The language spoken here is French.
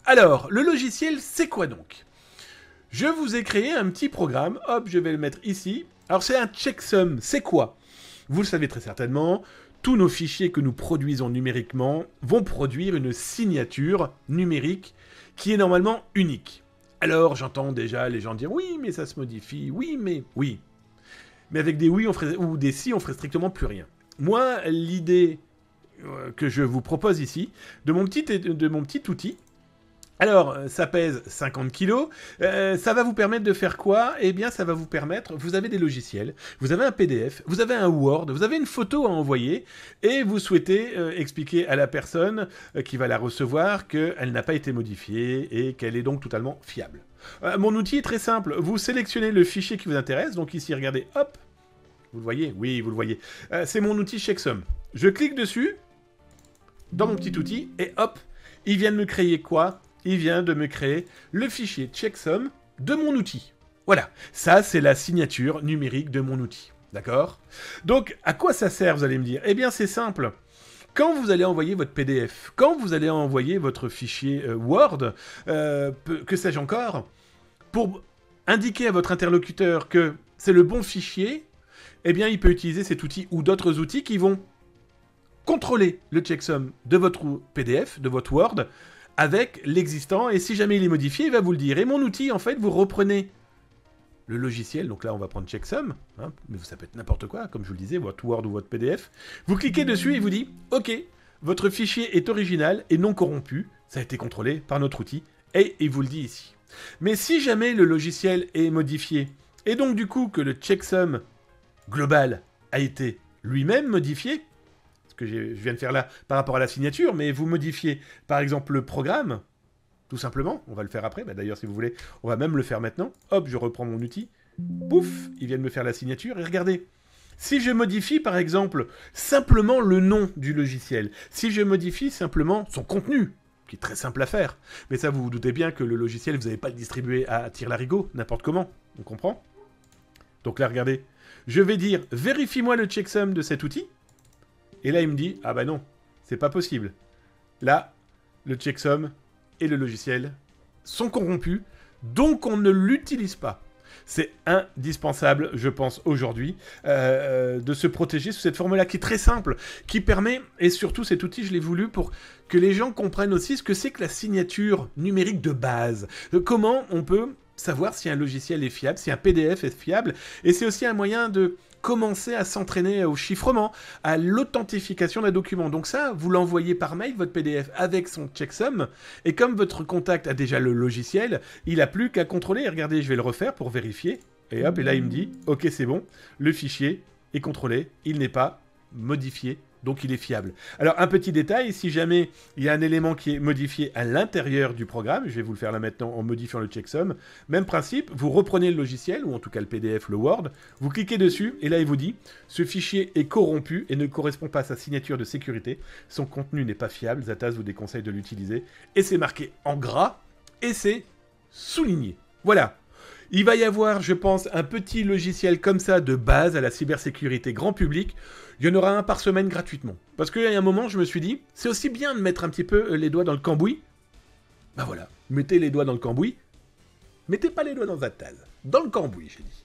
Alors, le logiciel, c'est quoi donc? Je vous ai créé un petit programme, hop, je vais le mettre ici. Alors c'est un checksum, c'est quoi? Vous le savez très certainement, tous nos fichiers que nous produisons numériquement vont produire une signature numérique qui est normalement unique. Alors j'entends déjà les gens dire oui mais ça se modifie, oui mais oui. Mais avec des oui ou des si on ferait strictement plus rien. Moi l'idée que je vous propose ici, de mon petit outil, alors, ça pèse 50 kilos. Ça va vous permettre de faire quoi? Eh bien, ça va vous permettre... Vous avez des logiciels, vous avez un PDF, vous avez un Word, vous avez une photo à envoyer, et vous souhaitez expliquer à la personne qui va la recevoir qu'elle n'a pas été modifiée et qu'elle est donc totalement fiable. Mon outil est très simple. Vous sélectionnez le fichier qui vous intéresse. Donc ici, regardez, hop. Vous le voyez? Oui, vous le voyez. C'est mon outil Checksum. Je clique dessus, dans mon petit outil, et hop, il vient de me créer quoi? Il vient de me créer le fichier checksum de mon outil. Voilà, ça c'est la signature numérique de mon outil. D'accord? Donc, à quoi ça sert, vous allez me dire? Eh bien, c'est simple. Quand vous allez envoyer votre PDF, quand vous allez envoyer votre fichier Word, que sais-je encore, pour indiquer à votre interlocuteur que c'est le bon fichier, eh bien, il peut utiliser cet outil ou d'autres outils qui vont contrôler le checksum de votre PDF, de votre Word, avec l'existant, et si jamais il est modifié, il va vous le dire. Et mon outil, en fait, vous reprenez le logiciel, donc là on va prendre Checksum, hein, mais ça peut être n'importe quoi, comme je vous le disais, votre Word ou votre PDF, vous cliquez dessus et il vous dit, ok, votre fichier est original et non corrompu, ça a été contrôlé par notre outil, et il vous le dit ici. Mais si jamais le logiciel est modifié, et donc du coup que le Checksum global a été lui-même modifié, que je viens de faire là par rapport à la signature, mais vous modifiez par exemple le programme, tout simplement, on va le faire après, d'ailleurs si vous voulez, on va même le faire maintenant, hop, je reprends mon outil, pouf, il vient de me faire la signature, et regardez, si je modifie par exemple simplement le nom du logiciel, si je modifie simplement son contenu, qui est très simple à faire, mais ça vous vous doutez bien que le logiciel, vous n'allez pas le distribuer à tire-larigot, n'importe comment, on comprend? Donc là, regardez, je vais dire, vérifie-moi le checksum de cet outil, et là, il me dit, ah bah non, c'est pas possible. Là, le checksum et le logiciel sont corrompus, donc on ne l'utilise pas. C'est indispensable, je pense, aujourd'hui, de se protéger sous cette forme-là, qui est très simple, qui permet, et surtout cet outil, je l'ai voulu pour que les gens comprennent aussi ce que c'est que la signature numérique de base. Comment on peut savoir si un logiciel est fiable, si un PDF est fiable, et c'est aussi un moyen de commencer à s'entraîner au chiffrement, à l'authentification d'un document. Donc ça, vous l'envoyez par mail, votre PDF, avec son checksum, et comme votre contact a déjà le logiciel, il n'a plus qu'à contrôler. Regardez, je vais le refaire pour vérifier, et hop, et là il me dit, ok c'est bon, le fichier est contrôlé, il n'est pas modifié, donc il est fiable. Alors un petit détail, si jamais il y a un élément qui est modifié à l'intérieur du programme, je vais vous le faire là maintenant en modifiant le checksum, même principe, vous reprenez le logiciel, ou en tout cas le PDF, le Word, vous cliquez dessus, et là il vous dit, ce fichier est corrompu et ne correspond pas à sa signature de sécurité, son contenu n'est pas fiable, Zatas vous déconseille de l'utiliser, et c'est marqué en gras, et c'est souligné. Voilà. Il va y avoir, je pense, un petit logiciel comme ça de base à la cybersécurité grand public. Il y en aura un par semaine gratuitement. Parce qu'il y a un moment, je me suis dit, c'est aussi bien de mettre un petit peu les doigts dans le cambouis. Ben voilà, mettez les doigts dans le cambouis. Mettez pas les doigts dans la tasse. Dans le cambouis, j'ai dit.